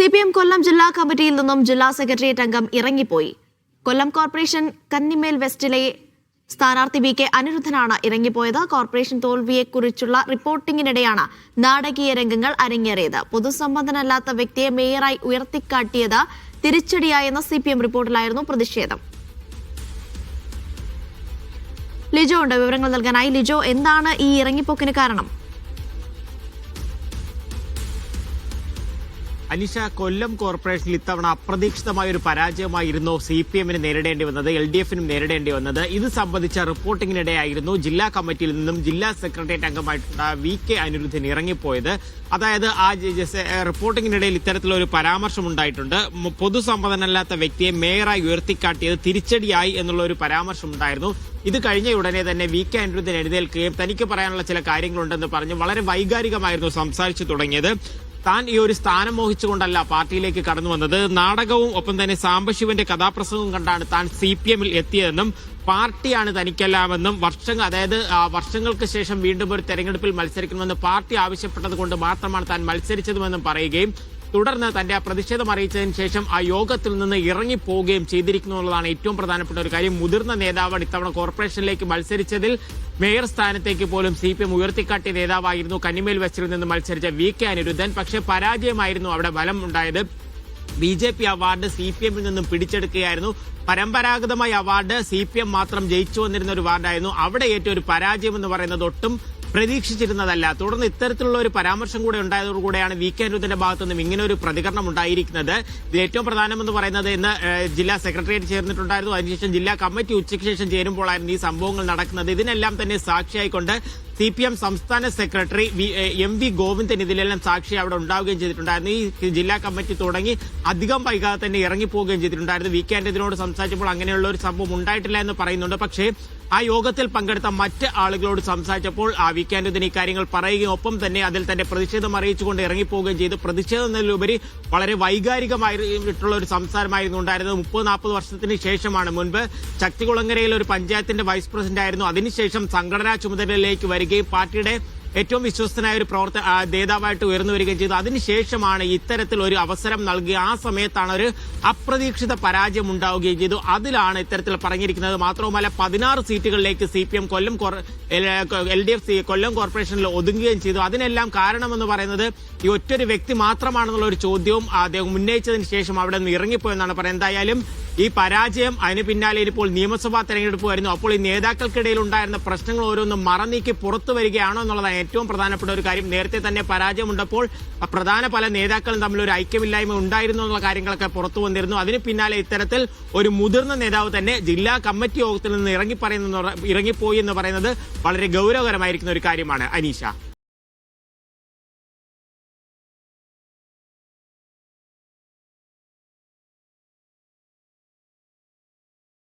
CPM കൊല്ലം ജില്ലാ കമ്മിറ്റിയിൽ നിന്നും ജില്ലാ സെക്രട്ടേറിയറ്റ് അംഗം ഇറങ്ങിപ്പോയി. കൊല്ലം കോർപ്പറേഷൻ കന്നിമേൽ വെസ്റ്റിലെ സ്ഥാനാർത്ഥി VK അനിരുദ്ധനാണ് ഇറങ്ങിപ്പോയത്. കോർപ്പറേഷൻ തോൽവിയെക്കുറിച്ചുള്ള റിപ്പോർട്ടിംഗിനിടെയാണ് നാടകീയ രംഗങ്ങൾ അരങ്ങേറിയത്. പൊതുസമ്മതനല്ലാത്ത വ്യക്തിയെ മേയറായി ഉയർത്തിക്കാട്ടിയത് തിരിച്ചടിയായെന്ന CPM റിപ്പോർട്ടിലായിരുന്നു പ്രതിഷേധം. ലിജോ ഉണ്ട് വിവരങ്ങൾ നൽകാനായി. ലിജോ, എന്താണ് ഈ ഇറങ്ങിപ്പോക്കിന് കാരണം? അനിഷ, കൊല്ലം കോർപ്പറേഷനിൽ ഇത്തവണ അപ്രതീക്ഷിതമായ ഒരു പരാജയമായിരുന്നു CPM-ന് നേരിടേണ്ടി വന്നത്, LDF-നും നേരിടേണ്ടി വന്നത്. ഇത് സംബന്ധിച്ച റിപ്പോർട്ടിംഗിനിടെയായിരുന്നു ജില്ലാ കമ്മിറ്റിയിൽ നിന്നും ജില്ലാ സെക്രട്ടേറിയറ്റ് അംഗമായിട്ടുള്ള VK അനിരുദ്ധൻ ഇറങ്ങിപ്പോയത്. അതായത് ആ റിപ്പോർട്ടിംഗിനിടയിൽ ഇത്തരത്തിലൊരു പരാമർശം ഉണ്ടായിട്ടുണ്ട്. പൊതുസമ്മതനല്ലാത്ത വ്യക്തിയെ മേയറായി ഉയർത്തിക്കാട്ടിയത് തിരിച്ചടിയായി എന്നുള്ള ഒരു പരാമർശം ഉണ്ടായിരുന്നു. ഇത് കഴിഞ്ഞ ഉടനെ തന്നെ VK അനിരുദ്ധൻ എഴുന്നേൽക്കുകയും തനിക്ക് പറയാനുള്ള ചില കാര്യങ്ങളുണ്ടെന്ന് പറഞ്ഞ് വളരെ വൈകാരികമായിരുന്നു സംസാരിച്ചു തുടങ്ങിയത്. താൻ ഈ ഒരു സ്ഥാനം മോഹിച്ചുകൊണ്ടല്ല പാർട്ടിയിലേക്ക് കടന്നു വന്നത്. നാടകവും ഒപ്പം തന്നെ സാംബശിവന്റെ കഥാപ്രസംഗവും കണ്ടാണ് താൻ CPM-ൽ എത്തിയതെന്നും പാർട്ടിയാണ് തനിക്കെല്ലാമെന്നും വർഷങ്ങൾക്ക് ശേഷം വീണ്ടും ഒരു തെരഞ്ഞെടുപ്പിൽ മത്സരിക്കണമെന്ന് പാർട്ടി ആവശ്യപ്പെട്ടത് കൊണ്ട് മാത്രമാണ് താൻ മത്സരിച്ചതുമെന്നും പറയുകയും തുടർന്ന് തന്റെ ആ പ്രതിഷേധം അറിയിച്ചതിന് ശേഷം ആ യോഗത്തിൽ നിന്ന് ഇറങ്ങിപ്പോവുകയും ചെയ്തിരിക്കുന്നു എന്നുള്ളതാണ് ഏറ്റവും പ്രധാനപ്പെട്ട ഒരു കാര്യം. മുതിർന്ന നേതാവാണ് ഇത്തവണ കോർപ്പറേഷനിലേക്ക് മത്സരിച്ചതിൽ മേയർ സ്ഥാനത്തേക്ക് പോലും CPM ഉയർത്തിക്കാട്ടിയ നേതാവായിരുന്നു കന്നിമേൽ വെസ്റ്റിൽ നിന്ന് മത്സരിച്ച VK അനിരുദ്ധൻ. പക്ഷേ പരാജയമായിരുന്നു അവിടെ ഫലം ഉണ്ടായത്. BJP അവാർഡ് CPM-ൽ നിന്നും പിടിച്ചെടുക്കുകയായിരുന്നു. പരമ്പരാഗതമായ അവാർഡ് CPM മാത്രം ജയിച്ചു വന്നിരുന്ന ഒരു വാർഡായിരുന്നു. അവിടെ ഏറ്റവും ഒരു പരാജയം എന്ന് പറയുന്നത് ഒട്ടും പ്രതീക്ഷിച്ചിരുന്നതല്ല. തുടർന്ന് ഇത്തരത്തിലുള്ള ഒരു പരാമർശം കൂടെ ഉണ്ടായതോടുകൂടെയാണ് VK അനിരുദ്ധന്റെ ഭാഗത്തു നിന്നും ഇങ്ങനെ ഒരു പ്രതികരണം ഉണ്ടായിരിക്കുന്നത്. ഇതിൽ ഏറ്റവും പ്രധാനമെന്ന് പറയുന്നത് ഇന്ന് ജില്ലാ സെക്രട്ടേറിയറ്റ് ചേർന്നിട്ടുണ്ടായിരുന്നു. അതിനുശേഷം ജില്ലാ കമ്മിറ്റി ഉച്ചയ്ക്ക് ശേഷം ചേരുമ്പോഴായിരുന്നു ഈ സംഭവങ്ങൾ നടക്കുന്നത്. ഇതിനെല്ലാം തന്നെ സാക്ഷിയായിക്കൊണ്ട് CPM സംസ്ഥാന സെക്രട്ടറി MV ഗോവിന്ദൻ ഇതിലെല്ലാം സാക്ഷി അവിടെ ഉണ്ടാവുകയും ചെയ്തിട്ടുണ്ടായിരുന്നു. ഈ ജില്ലാ കമ്മിറ്റി തുടങ്ങി അധികം വൈകാതെ തന്നെ ഇറങ്ങിപ്പോവുകയും ചെയ്തിട്ടുണ്ടായിരുന്നു. VK അനിരുദ്ധനോട് സംസാരിച്ചപ്പോൾ അങ്ങനെയുള്ള ഒരു സംഭവം ഉണ്ടായിട്ടില്ല എന്ന് പറയുന്നുണ്ട്. പക്ഷേ ആ യോഗത്തിൽ പങ്കെടുത്ത മറ്റ് ആളുകളോട് സംസാരിച്ചപ്പോൾ VK അനിരുദ്ധൻ ഈ കാര്യങ്ങൾ പറയുകയും ഒപ്പം തന്നെ അതിൽ തന്റെ പ്രതിഷേധം അറിയിച്ചുകൊണ്ട് ഇറങ്ങിപ്പോവുകയും ചെയ്തു. പ്രതിഷേധം എന്നതിലുപരി വളരെ വൈകാരികമായിട്ടുള്ള ഒരു സംസാരമായിരുന്നു ഉണ്ടായിരുന്നത്. 30-40 വർഷത്തിന് ശേഷമാണ്. മുൻപ് ശക്തികുളങ്ങരയിൽ ഒരു പഞ്ചായത്തിന്റെ വൈസ് പ്രസിഡന്റ് ആയിരുന്നു. അതിനുശേഷം സംഘടനാ ചുമതലയിലേക്ക് വരികയും പാർട്ടിയുടെ ഏറ്റവും വിശ്വസ്തനായ ഒരു നേതാവായിട്ട് ഉയർന്നു വരികയും ചെയ്തു. അതിനുശേഷമാണ് ഇത്തരത്തിൽ ഒരു അവസരം നൽകി. ആ സമയത്താണ് ഒരു അപ്രതീക്ഷിത പരാജയം ഉണ്ടാവുകയും ചെയ്തു. അതിലാണ് ഇത്തരത്തിൽ പറഞ്ഞിരിക്കുന്നത്. മാത്രവുമല്ല 16 സീറ്റുകളിലേക്ക് CPM കൊല്ലം LDF കൊല്ലം കോർപ്പറേഷനിൽ ഒതുങ്ങുകയും ചെയ്തു. അതിനെല്ലാം കാരണമെന്ന് പറയുന്നത് ഈ ഒറ്റൊരു വ്യക്തി മാത്രമാണെന്നുള്ള ഒരു ചോദ്യവും അദ്ദേഹം ഉന്നയിച്ചതിന് ശേഷം അവിടെ നിന്ന് ഇറങ്ങിപ്പോയെന്നാണ് പറയുന്നത്. എന്തായാലും ഈ പരാജയം അതിന് പിന്നാലെ ഇപ്പോൾ നിയമസഭാ തെരഞ്ഞെടുപ്പ് വരുന്നു. അപ്പോൾ ഈ നേതാക്കൾക്കിടയിൽ ഉണ്ടായിരുന്ന പ്രശ്നങ്ങൾ ഓരോന്നും മറനീക്കി പുറത്തു വരികയാണോ എന്നുള്ളതാണ് ഏറ്റവും പ്രധാനപ്പെട്ട ഒരു കാര്യം. നേരത്തെ തന്നെ പരാജയമുണ്ടപ്പോൾ പ്രധാന പല നേതാക്കളും തമ്മിൽ ഒരു ഐക്യമില്ലായ്മ ഉണ്ടായിരുന്നു എന്നുള്ള കാര്യങ്ങളൊക്കെ പുറത്തു വന്നിരുന്നു. അതിന് പിന്നാലെ ഇത്തരത്തിൽ ഒരു മുതിർന്ന നേതാവ് തന്നെ ജില്ലാ കമ്മിറ്റി യോഗത്തിൽ നിന്ന് ഇറങ്ങിപ്പോയി എന്ന് പറയുന്നത് വളരെ ഗൗരവകരമായിരിക്കുന്ന ഒരു കാര്യമാണ്. അനീഷ.